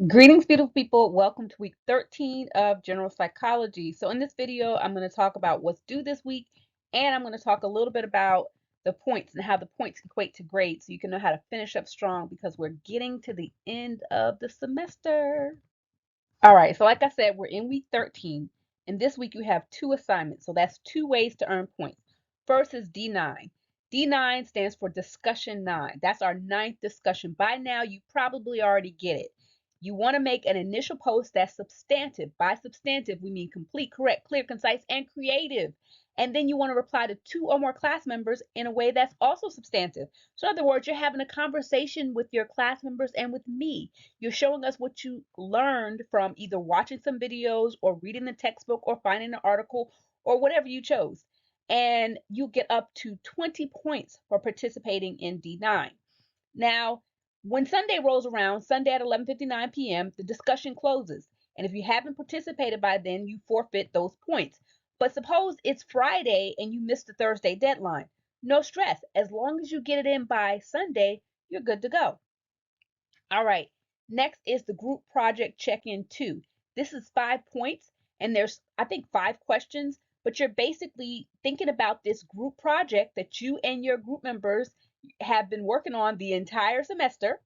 Greetings, beautiful people. Welcome to week 13 of General Psychology. So, in this video, I'm going to talk about what's due this week, and I'm going to talk a little bit about the points and how the points equate to grades so you can know how to finish up strong because we're getting to the end of the semester. All right, so like I said, we're in week 13, and this week you have two assignments. So, that's two ways to earn points. First is D9. D9 stands for discussion 9. That's our ninth discussion. By now, you probably already get it. You want to make an initial post that's substantive. By substantive, we mean complete, correct, clear, concise, and creative. And then you want to reply to two or more class members in a way that's also substantive. So, in other words, you're having a conversation with your class members and with me. You're showing us what you learned from either watching some videos or reading the textbook or finding an article or whatever you chose. And you get up to 20 points for participating in D9. Now, when Sunday rolls around, Sunday at 11:59 p.m., the discussion closes. And if you haven't participated by then, you forfeit those points. But suppose it's Friday and you missed the Thursday deadline. No stress. As long as you get it in by Sunday, you're good to go. All right. Next is the group project check-in 2. This is 5 points, and there's, I think, 5 questions, but you're basically thinking about this group project that you and your group members have been working on the entire semester,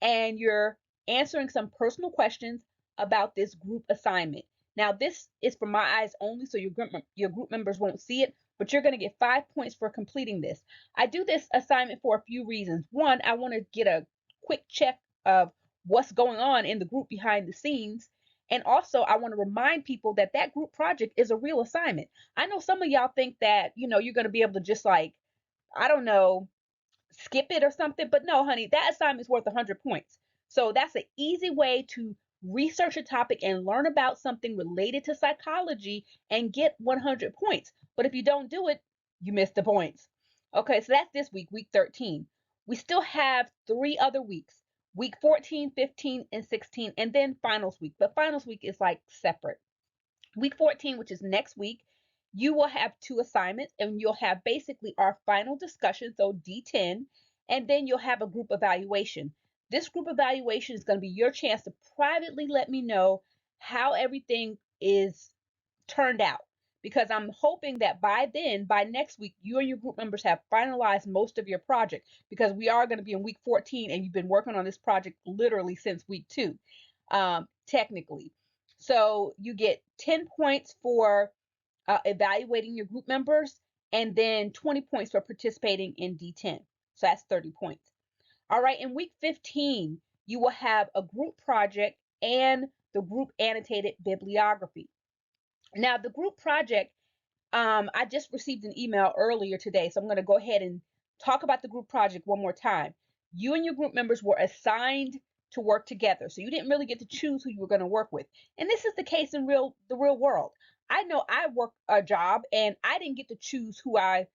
and you're answering some personal questions about this group assignment. Now, this is for my eyes only, so your group members won't see it, but you're going to get 5 points for completing this. I do this assignment for a few reasons. One, I want to get a quick check of what's going on in the group behind the scenes. And also, I want to remind people that that group project is a real assignment. I know some of y'all think that, you're going to be able to just like, I don't know, skip it or something. But no, honey, that assignment's worth 100 points. So that's an easy way to research a topic and learn about something related to psychology and get 100 points. But if you don't do it, you miss the points. Okay, so that's this week, week 13. We still have 3 other weeks, week 14, 15, and 16, and then finals week. But finals week is like separate. Week 14, which is next week, you will have two assignments and you'll have basically our final discussion, so D10, and then you'll have a group evaluation. This group evaluation is going to be your chance to privately let me know how everything is turned out. Because I'm hoping that by then, by next week, you and your group members have finalized most of your project because we are going to be in week 14 and you've been working on this project literally since week 2, technically. So you get 10 points for evaluating your group members and then 20 points for participating in D10. So that's 30 points. All right, in week 15, you will have a group project and the group annotated bibliography. Now, the group project, I just received an email earlier today, so I'm going to go ahead and talk about the group project one more time. You and your group members were assigned to work together, so you didn't really get to choose who you were going to work with. And this is the case in the real world. I know I work a job and I didn't get to choose who I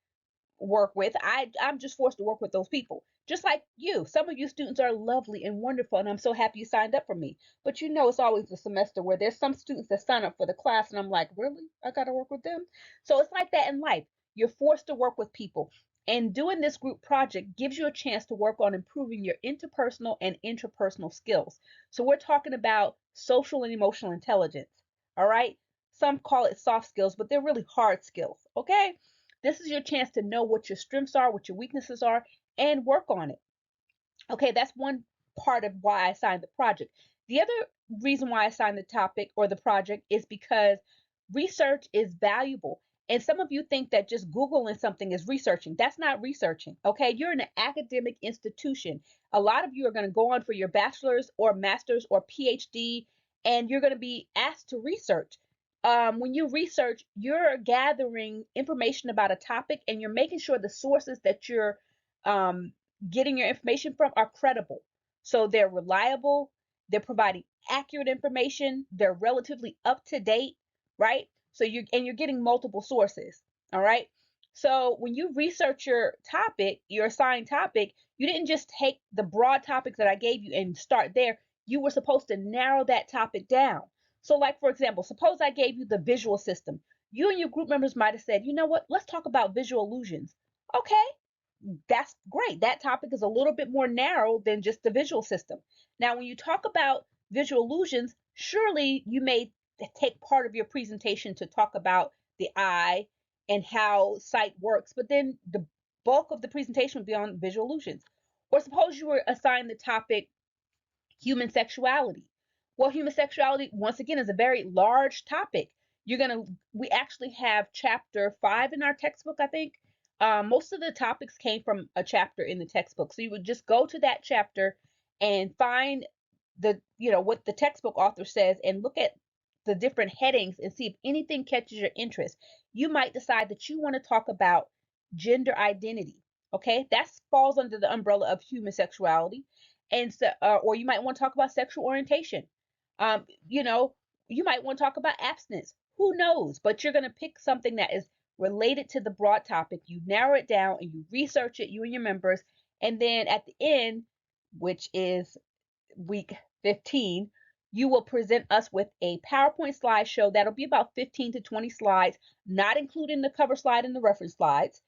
work with. I'm just forced to work with those people. Just like you. Some of you students are lovely and wonderful, and I'm so happy you signed up for me. But it's always a semester where there's some students that sign up for the class, and I'm like, really? I got to work with them? So it's like that in life. You're forced to work with people. And doing this group project gives you a chance to work on improving your interpersonal and intrapersonal skills. So we're talking about social and emotional intelligence. All right? Some call it soft skills, but they're really hard skills. Okay? This is your chance to know what your strengths are, what your weaknesses are, and work on it. Okay, that's one part of why I assigned the project. The other reason why I assigned the topic or the project is because research is valuable. And some of you think that just Googling something is researching. That's not researching. Okay, you're in an academic institution. A lot of you are going to go on for your bachelor's or master's or PhD, and you're going to be asked to research. When you research, you're gathering information about a topic and you're making sure the sources that you're um, getting your information from are credible. So they're reliable, they're providing accurate information, they're relatively up to date, right? So you're getting multiple sources, all right? So when you research your topic, your assigned topic, you didn't just take the broad topics that I gave you and start there. You were supposed to narrow that topic down. So like for example, suppose I gave you the visual system. You and your group members might have said, you know what, let's talk about visual illusions. Okay, that's great. That topic is a little bit more narrow than just the visual system. Now, when you talk about visual illusions, surely you may take part of your presentation to talk about the eye and how sight works, but then the bulk of the presentation would be on visual illusions. Or suppose you were assigned the topic human sexuality. Well, human sexuality, once again, is a very large topic. We actually have chapter 5 in our textbook, I think. Most of the topics came from a chapter in the textbook. So you would just go to that chapter and find what the textbook author says and look at the different headings and see if anything catches your interest. You might decide that you want to talk about gender identity. Okay, that falls under the umbrella of human sexuality. And so, or you might want to talk about sexual orientation. Um, you know, you might want to talk about abstinence. Who knows? But you're going to pick something that is related to the broad topic. You narrow it down and you research it, you and your members. And then at the end, which is week 15, you will present us with a PowerPoint slideshow that'll be about 15 to 20 slides, not including the cover slide and the reference slides.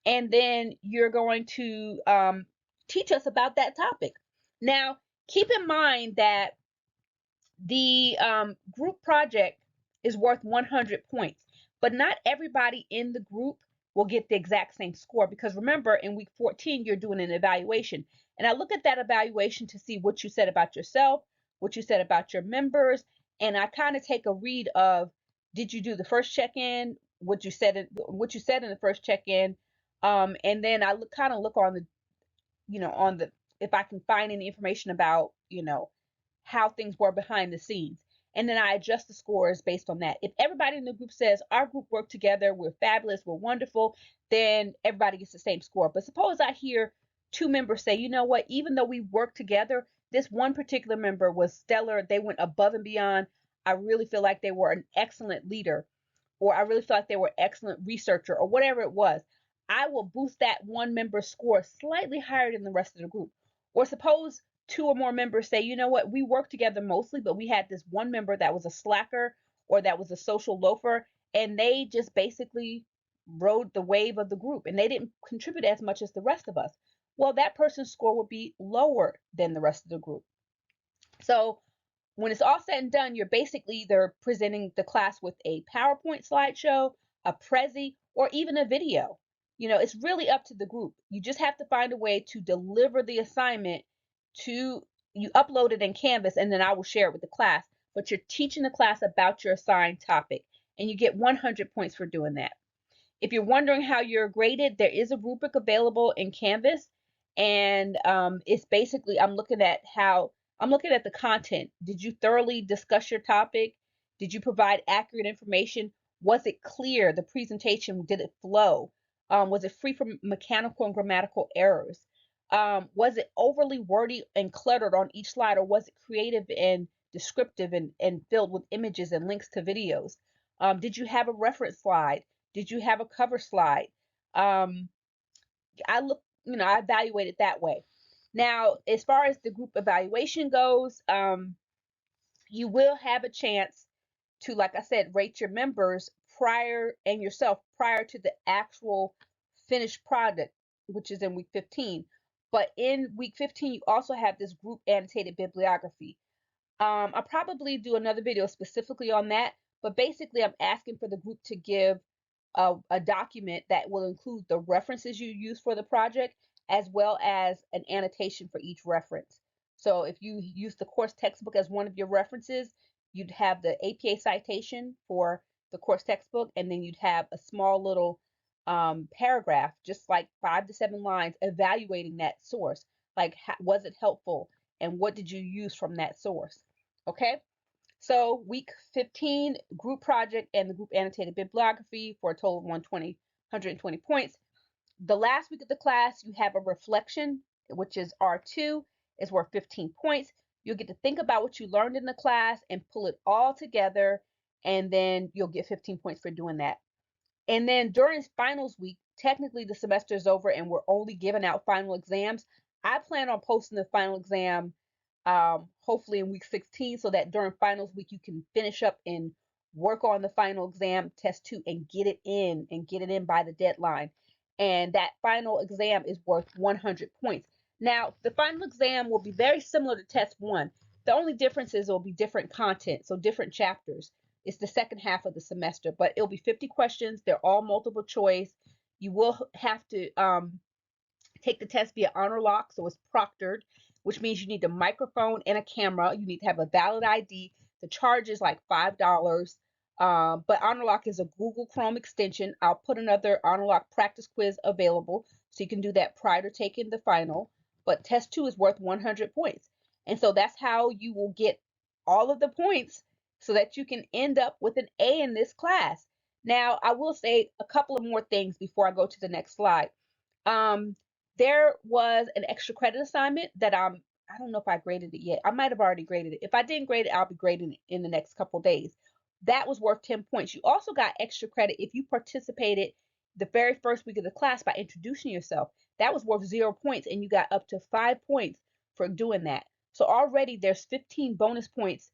And then you're going to teach us about that topic. Now, keep in mind that the group project is worth 100 points, but not everybody in the group will get the exact same score, because remember, in week 14 you're doing an evaluation, and I look at that evaluation to see what you said about yourself, what you said about your members, and I kind of take a read of, did you do the first check-in, what you said in the first check-in, and then I kind of look on the on the, if I can find any information about how things were behind the scenes. And then I adjust the scores based on that. If everybody in the group says our group worked together, we're fabulous, we're wonderful, then everybody gets the same score. But suppose I hear two members say, you know what, even though we worked together, this one particular member was stellar, they went above and beyond. I really feel like they were an excellent leader, or I really feel like they were an excellent researcher, or whatever it was. I will boost that one member's score slightly higher than the rest of the group. Or suppose two or more members say, you know what, we worked together mostly, but we had this one member that was a slacker or that was a social loafer, and they just basically rode the wave of the group and they didn't contribute as much as the rest of us. Well, that person's score would be lower than the rest of the group. So when it's all said and done, you're basically either presenting the class with a PowerPoint slideshow, a Prezi, or even a video. It's really up to the group. You just have to find a way to deliver the assignment to, you upload it in Canvas, and then I will share it with the class. But you're teaching the class about your assigned topic, and you get 100 points for doing that. If you're wondering how you're graded, there is a rubric available in Canvas, and it's basically, I'm looking at the content. Did you thoroughly discuss your topic? Did you provide accurate information? Was it clear? The presentation, did it flow? Was it free from mechanical and grammatical errors? Was it overly wordy and cluttered on each slide, or was it creative and descriptive and filled with images and links to videos? Did you have a reference slide? Did you have a cover slide? I evaluate it that way. Now, as far as the group evaluation goes, you will have a chance to, like I said, rate your members prior and yourself prior to the actual finished product, which is in week 15. But in week 15, you also have this group annotated bibliography. I'll probably do another video specifically on that, but basically I'm asking for the group to give a document that will include the references you use for the project, as well as an annotation for each reference. So if you use the course textbook as one of your references, you'd have the APA citation for the course textbook, and then you'd have a small little paragraph, just like 5 to 7 lines, evaluating that source. Like, was it helpful, and what did you use from that source? Okay. So week 15, group project and the group annotated bibliography for a total of 120 points. The last week of the class, you have a reflection, which is R2, is worth 15 points. You'll get to think about what you learned in the class and pull it all together, and then you'll get 15 points for doing that. And then during finals week, technically the semester is over and we're only giving out final exams. I plan on posting the final exam hopefully in week 16, so that during finals week you can finish up and work on the final exam, test 2, and get it in by the deadline. And that final exam is worth 100 points. Now, the final exam will be very similar to test 1. The only difference is it'll be different content, so different chapters. It's the second half of the semester, but it'll be 50 questions. They're all multiple choice. You will have to take the test via honor lock, so it's proctored, which means you need a microphone and a camera. You need to have a valid ID. The charge is like $5. But honor lock is a Google Chrome extension. I'll put another honor lock practice quiz available, so you can do that prior to taking the final. But test 2 is worth 100 points. And so that's how you will get all of the points so that you can end up with an A in this class. Now, I will say a couple of more things before I go to the next slide. There was an extra credit assignment that I don't know if I graded it yet. I might have already graded it. If I didn't grade it, I'll be grading it in the next couple days. That was worth 10 points. You also got extra credit if you participated the very first week of the class by introducing yourself. That was worth 0 points, and you got up to 5 points for doing that. So already there's 15 bonus points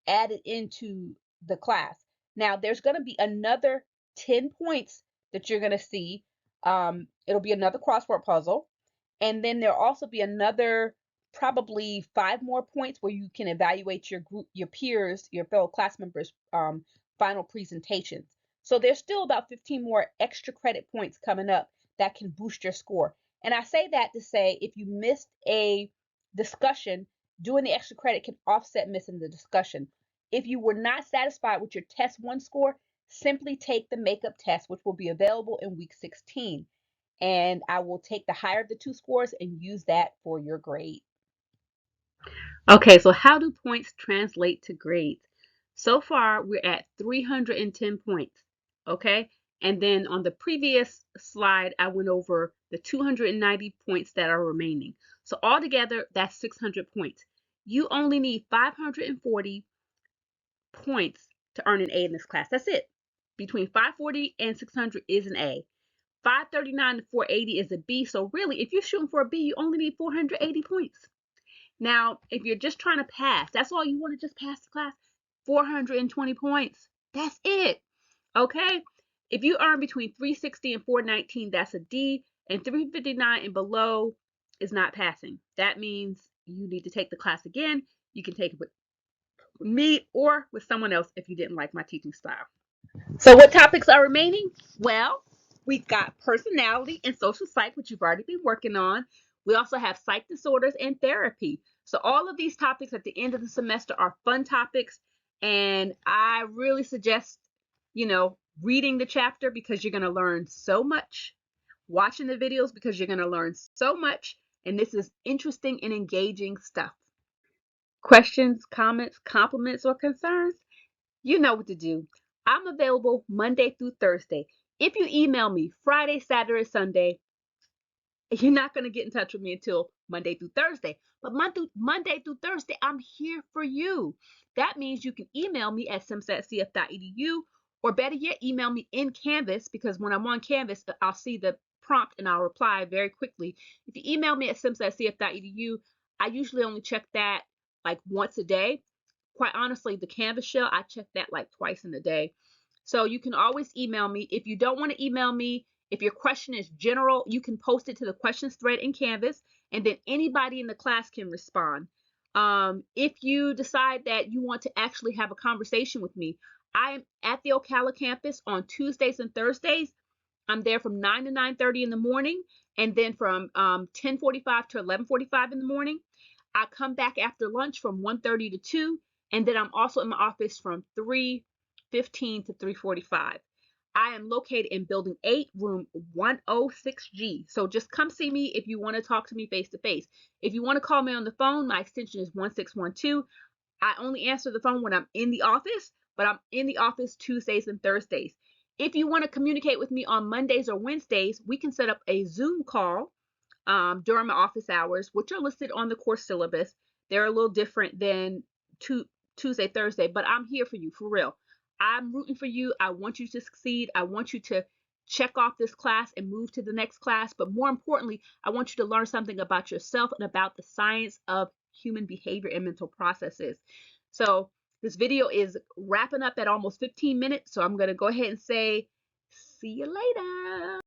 added into the class. Now there's going to be another 10 points that you're going to see. It'll be another crossword puzzle, and then there'll also be another probably 5 more points where you can evaluate your group, your peers, your fellow class members' final presentations. So there's still about 15 more extra credit points coming up that can boost your score. And I say that to say if you missed a discussion, doing the extra credit can offset missing the discussion. If you were not satisfied with your test 1 score, simply take the makeup test, which will be available in week 16. And I will take the higher of the 2 scores and use that for your grade. Okay, so how do points translate to grades? So far, we're at 310 points, okay? And then on the previous slide, I went over the 290 points that are remaining. So altogether, that's 600 points. You only need 540 points to earn an A in this class. That's it. Between 540 and 600 is an A. 539 to 480 is a B. So really, if you're shooting for a B, you only need 480 points. Now, if you're just trying to pass, that's all you want to just pass the class, 420 points. That's it. Okay? If you earn between 360 and 419, that's a D, and 359 and below is not passing. That means you need to take the class again. You can take it with me or with someone else if you didn't like my teaching style. So what topics are remaining? Well, we've got personality and social psych, which you've already been working on. We also have psych disorders and therapy. So all of these topics at the end of the semester are fun topics, and I really suggest, reading the chapter because you're going to learn so much, watching the videos because you're going to learn so much, and this is interesting and engaging stuff. Questions, comments, compliments, or concerns? You know what to do. I'm available Monday through Thursday. If you email me Friday, Saturday, Sunday, you're not going to get in touch with me until Monday through Thursday. But Monday through Thursday, I'm here for you. That means you can email me at sims@cf.edu, or better yet, email me in Canvas, because when I'm on Canvas, I'll see the prompt and I'll reply very quickly. If you email me at sims@cf.edu, I usually only check that like once a day. Quite honestly, the Canvas shell, I check that like twice in a day. So you can always email me. If you don't want to email me, if your question is general, you can post it to the questions thread in Canvas, and then anybody in the class can respond. If you decide that you want to actually have a conversation with me, I am at the Ocala campus on Tuesdays and Thursdays. I'm there from 9 to 9:30 in the morning, and then from 10:45 to 11:45 in the morning. I come back after lunch from 1:30 to 2, and then I'm also in my office from 3:15 to 3:45. I am located in Building 8, Room 106G. So just come see me if you want to talk to me face to face. If you want to call me on the phone, my extension is 1612. I only answer the phone when I'm in the office, but I'm in the office Tuesdays and Thursdays. If you want to communicate with me on Mondays or Wednesdays, we can set up a Zoom call during my office hours, which are listed on the course syllabus. They're a little different than Tuesday, Thursday, but I'm here for you, for real. I'm rooting for you. I want you to succeed. I want you to check off this class and move to the next class. But more importantly, I want you to learn something about yourself and about the science of human behavior and mental processes. So this video is wrapping up at almost 15 minutes. So I'm going to go ahead and say, see you later.